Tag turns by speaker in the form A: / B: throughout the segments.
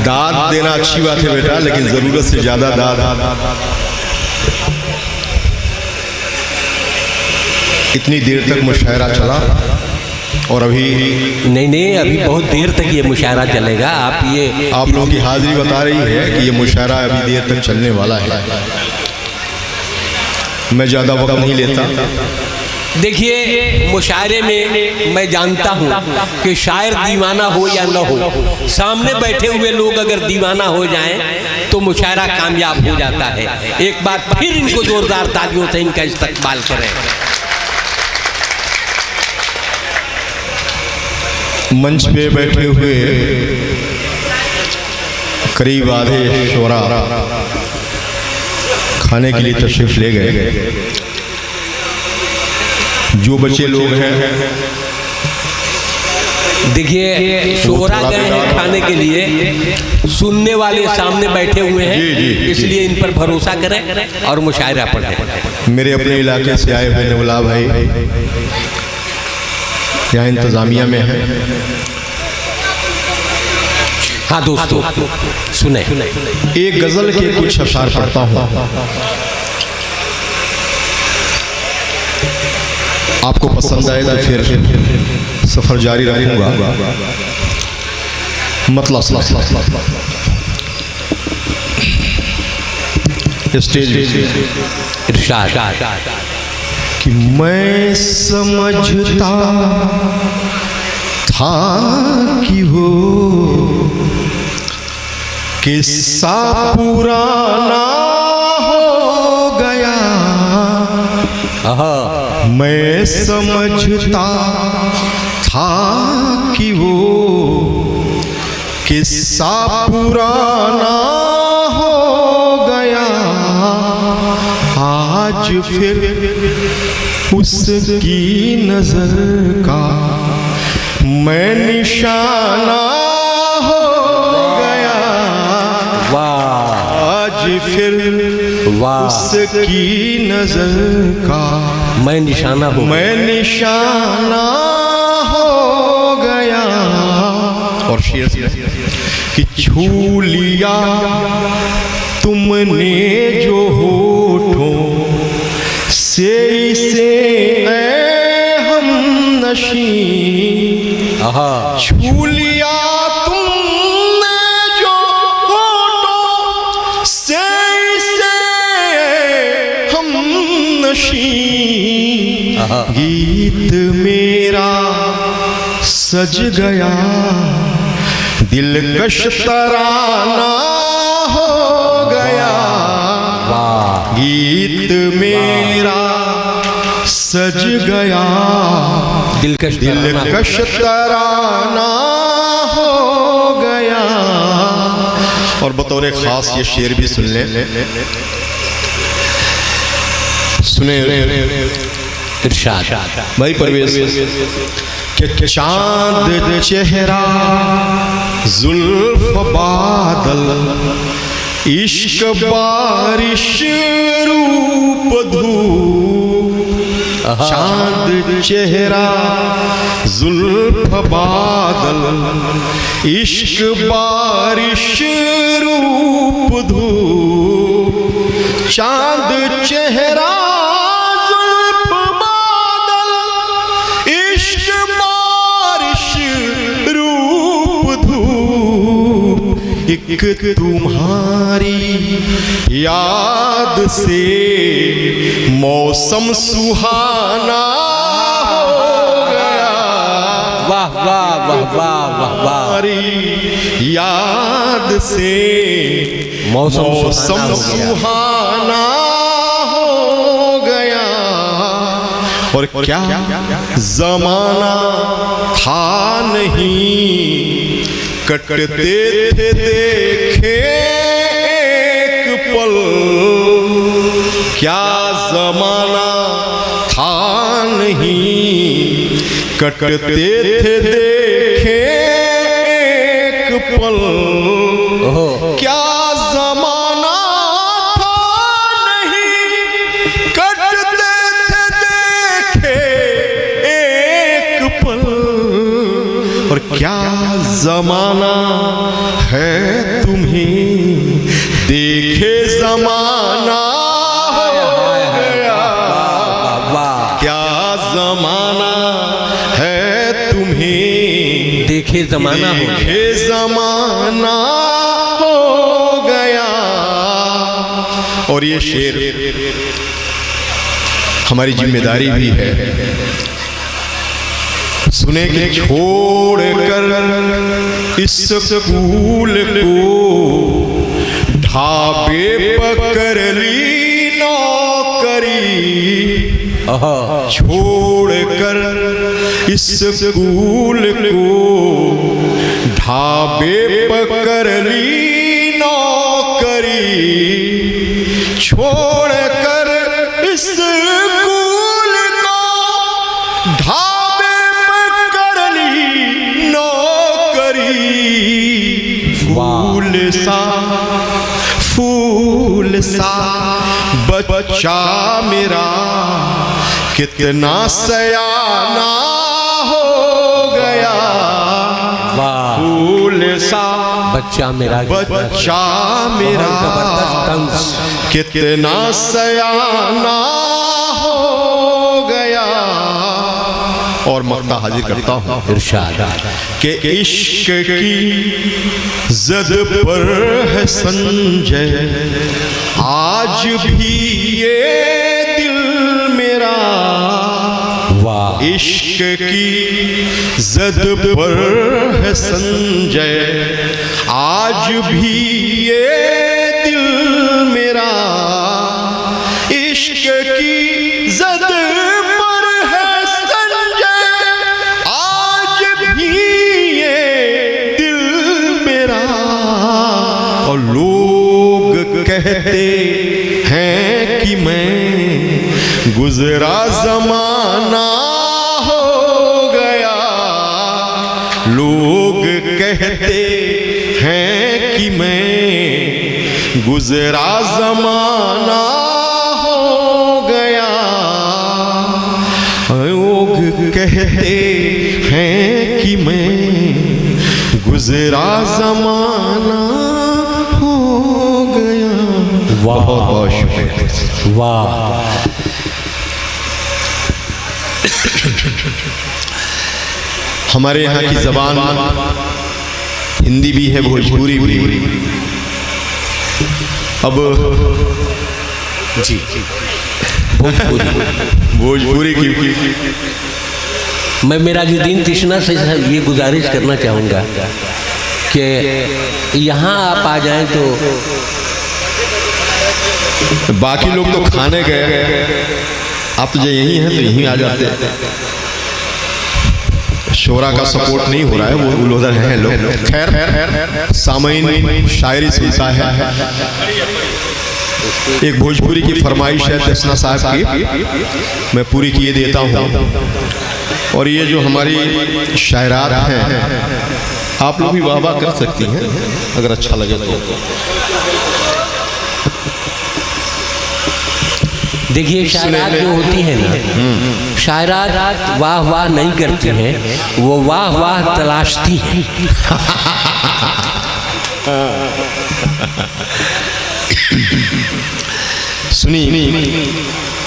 A: दाद देना अच्छी बात है बेटा, लेकिन जरूरत से ज्यादा दाद। इतनी देर तक मुशायरा चला और अभी
B: नहीं, अभी बहुत देर तक ये मुशायरा चलेगा। आप
A: लोगों की हाजिरी बता रही है कि ये मुशायरा अभी देर तक चलने वाला है। मैं ज्यादा वक्त नहीं लेता।
B: देखिए, मुशायरे में मैं जानता हूँ कि शायर दीवाना हो या न हो, सामने बैठे हुए लोग अगर दीवाना हो जाएं तो मुशायरा कामयाब हो जाता है। एक बार फिर इनको जोरदार तालियों से इनका इस्तकबाल करें।
A: मंच पे बैठे हुए करीब आधे शोरा खाने के लिए तशरीफ ले गए। जो बच्चे लोग हैं,
B: देखिए, शोरा गए हैं खाने के लिए, सुनने वाले सामने बैठे हुए हैं, इसलिए इन पर भरोसा करें और मुशायरा पढ़ें।
A: मेरे अपने इलाके से आए हुए नवला भाई यहाँ इंतजामिया में है।
B: हाँ दोस्तों, सुने।
A: एक गजल के कुछ अशार पढ़ता हूँ, आपको पसंद आए तो फिर सफर जारी रखूंगा। मतलब स्टेज
B: इरशाद
A: कि मैं समझता था कि वो किस्सा पुराना हो गया। मैं समझता था कि वो किस्सा पुराना हो गया। आज फिर उसकी नजर का मैं निशाना हो गया। आज फिर उसकी नजर का
B: मैं निशाना
A: हो गया। और शेर कि छू लिया तुमने जो होठों से इसे हम नशी। छू लिया तुमने जो होठों से इसे हम नशी। गीत मेरा सज गया, दिलकश तराना हो गया। गीत मेरा सज गया, दिलकश तराना हो गया। और बतौर खास ये शेर भी सुन ले, सुने
B: इरशाद
A: भाई परवेज कि चांद चेहरा जुल्फ बादल, इश्क बारिश रूप धूप। चांद चेहरा जुल्फ बादल, इश्क बारिश रूप धूप। चांद चेहरा एक तुम्हारी याद से मौसम सुहाना हो गया।
B: वाह वाह वाह वाह वाह वाह।
A: याद से मौसम सुहाना हो गया। और क्या जमाना था नहीं, कटते थे देखे एक पल। क्या जमाना था नहीं, कटते थे देखे एक पल। क्या जमाना था नहीं, कटते थे देखे एक पल। और क्या जमाना है तुम्हें देखे जमाना हो गया। क्या जमाना है तुम्हें
B: देखे जमाना हो गया।
A: देखे जमाना हो गया। और ये शेर हमारी जिम्मेदारी भी है सुने कि छोड़ कर इस स्कूल को ढाबे पकड़ ली नौकरी। छोड़ कर इस स्कूल को ढाबे पकड़ ली नौकरी। छोड़ कर इस स्कूल को ढाबे पकड़ ली नौकरी। फूल सा बच्चा मेरा कितना सयाना हो गया। फूल सा
B: बच्चा मेरा
A: कितना सयाना हो गया। और मक्ता हाजिर करता हूँ
B: इरशाद
A: कि इश्क की जद पर है संजय आज भी ये दिल मेरा।
B: वाह।
A: इश्क की जद पर है संजय आज भी ये दिल मेरा। इश्क की जद पर है संजय आज भी ये दिल मेरा। और लोग कहते हैं कि मैं गुजरा जमाना हो गया। लोग कहते हैं कि मैं गुजरा जमाना हो गया। लोग कहते हैं कि मैं गुजरा जमाना हो गया।
B: वाह।
A: बहुत बहुत शुक्रिया।
B: वाह।
A: हमारे यहाँ की ज़बान हिंदी भी है भोजपुरी भी। अब
B: जी भोजपुरी
A: की
B: मैं मेराजुद्दीन तिश्ना से ये गुजारिश करना चाहूँगा कि यहाँ आप आ जाएं तो
A: बाकी लोग तो खाने गए, आप तो यहीं हैं तो यहीं आ जाते। शोरा का सपोर्ट नहीं हो रहा है, वो उधर हैं लोग। खैर सामईन शायरी सुनता है। एक भोजपुरी की फरमाइश है तिश्ना साहब की, मैं पूरी किए देता हूँ। और ये जो हमारी शायरात हैं आप लोग भी वाह वाह कर सकती हैं अगर अच्छा लगे तो।
B: देखिए शायरात जो होती हैं ना, शायरात वाह वाह नहीं करती हैं, वो वाह वाह तलाशती हैं।
A: सुनी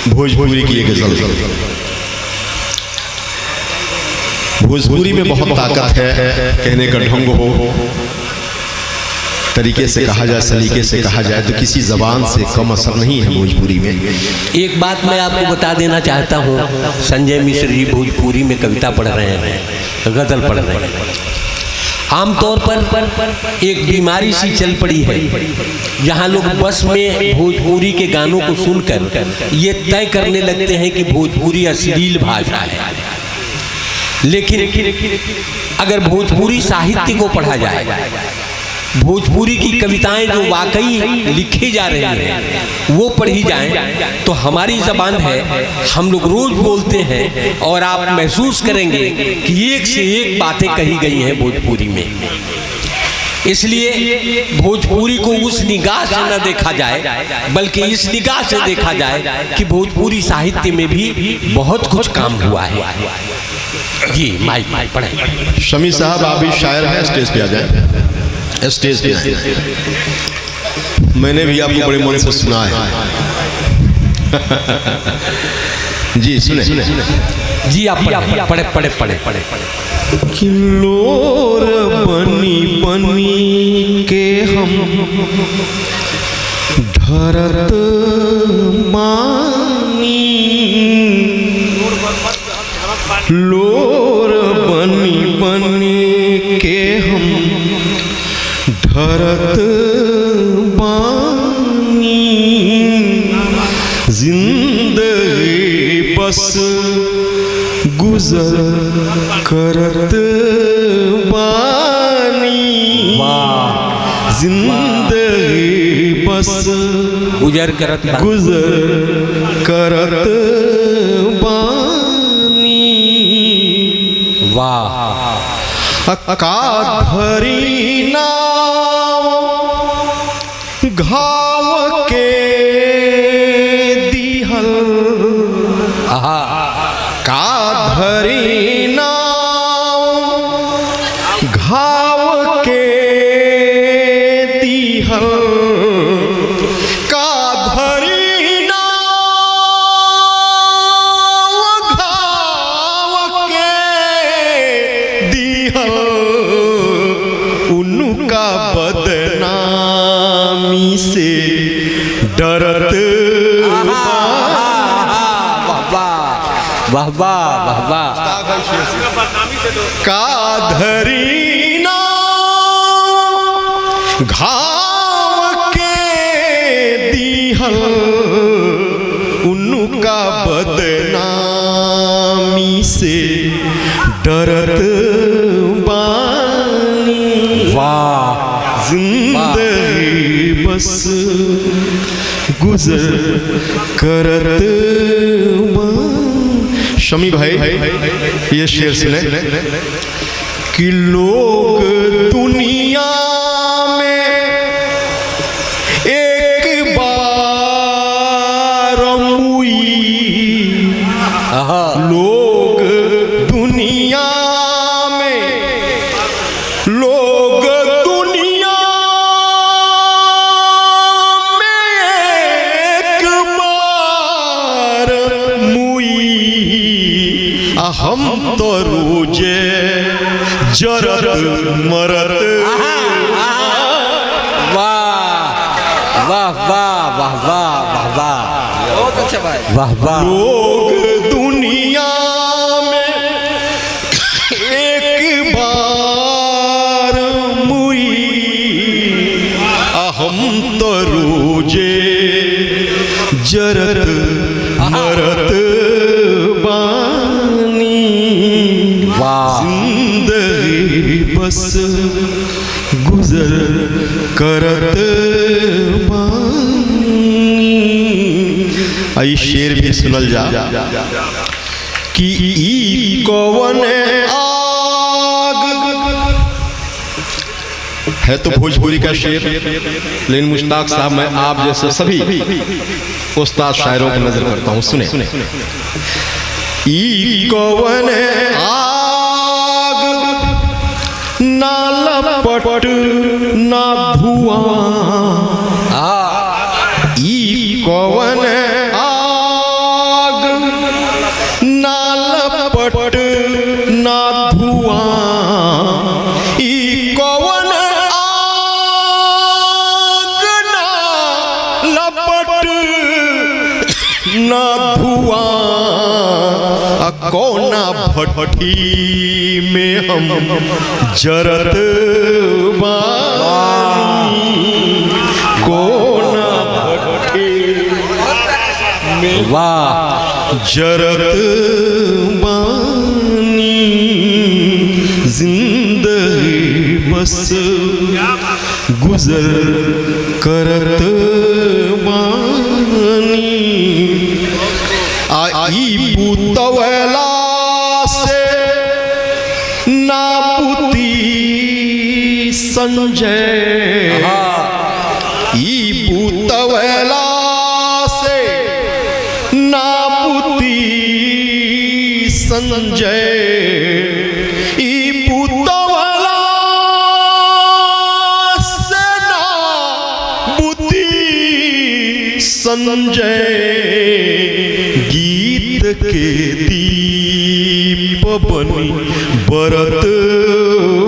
A: भोजपुरी की एक गजल। भोजपुरी में बहुत ताकत है, कहने का ढंग हो, तरीके से कहा जाए, सलीके से कहा जाए तो किसी ज़बान से कम असर नहीं है भोजपुरी में।
B: एक बात मैं आपको बता देना चाहता हूँ, संजय मिश्र जी भोजपुरी में कविता पढ़ रहे हैं, गज़ल पढ़ रहे हैं। आमतौर पर एक बीमारी सी चल पड़ी है जहाँ लोग बस में भोजपुरी के गानों को सुनकर ये तय करने लगते हैं कि भोजपुरी अश्लील भाषा है। लेकिन अगर भोजपुरी साहित्य को पढ़ा जाए, भोजपुरी की कविताएं जो वाकई लिखी जा रही हैं वो पढ़ी जाएं, तो हमारी ज़बान है, हम लोग रोज बोलते हैं और आप महसूस करेंगे कि एक से एक बातें कही गई हैं भोजपुरी में। इसलिए भोजपुरी को उस निगाह से न देखा जाए, बल्कि इस निगाह से देखा जाए कि भोजपुरी साहित्य में भी बहुत कुछ काम हुआ है। जी माइक पढ़ाइए।
A: शमी साहब आप भी शायर हैं, स्टेज पे आ जाए। स्टेज पे आए। मैंने भी आपको बड़े मन से सुना है। जी सुने
B: जी आप पढ़े।
A: कि लोर बनी बनी के हम धरत मानी, लोर बनी बनी के हम धरत बानी, जिंदगी बस गुजर करत बानी, जिंदगी बस
B: गुजर करत
A: बानी।
B: वाह।
A: का धरी नाव घाव के दिहल, का धरी नाव घाव के दिहल, का धरी नाव घाव के दिहल, उनका बदनामी से डरत
B: वाह वाह वाह।
A: का धरी नाव घाव के दिहल, उनका बदनामी से डरत बानी।
B: वाह।
A: जिंदगी बस गुजर करत बानी। शमी भाई ये शेर सुने कि लोग दुनिया में एक बार मुई, लोग दुनिया में, लोग दुनिया में एक बार मुई, हम तो रोजे जरत मरत।
B: वाह वाह वाह वाह वाह वाह, बहुत अच्छा भाई। वाह वाह।
A: लोग दुनिया में एक बार मुई, हम तो रोजे जरत मरत बानी। जिंदगी बस गुजर करत बानी। आई शेर भी सुनल जा कि ई कौन आग है, तो भोजपुरी का शेर, लेकिन मुश्ताक साहब मैं आप जैसे सभी उस्ताद शायरों की नजर करता हूँ। सुने ई कौन आग, ना लपट ना धुआं, ई कौन आग, ना लपट ना धुआं, ई कौन आग, ना लपट ना धुआं, कोना भट्टी में हम जरत बानी, कोना भट्टी में
B: वाह
A: जरत बानी। जिंदगी बस गुजर करत बानी। आई पुतवला से नापुती संजय, ई पुतवला से नापुती संजय, ई पुतवला संजय गीत के दीप बनी बरत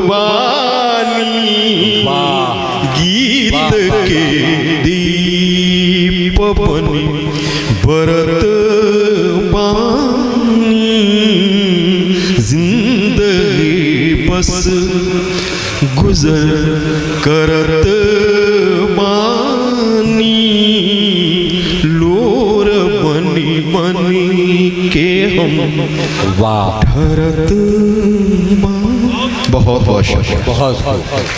A: वानी, गीत के दीप बनी बरत वानी, जिंदगी बस गुजर करत बानी, लोर बनी बनी के हम ठहरत। बहुत बहुत शुक्रिया।
B: बहुत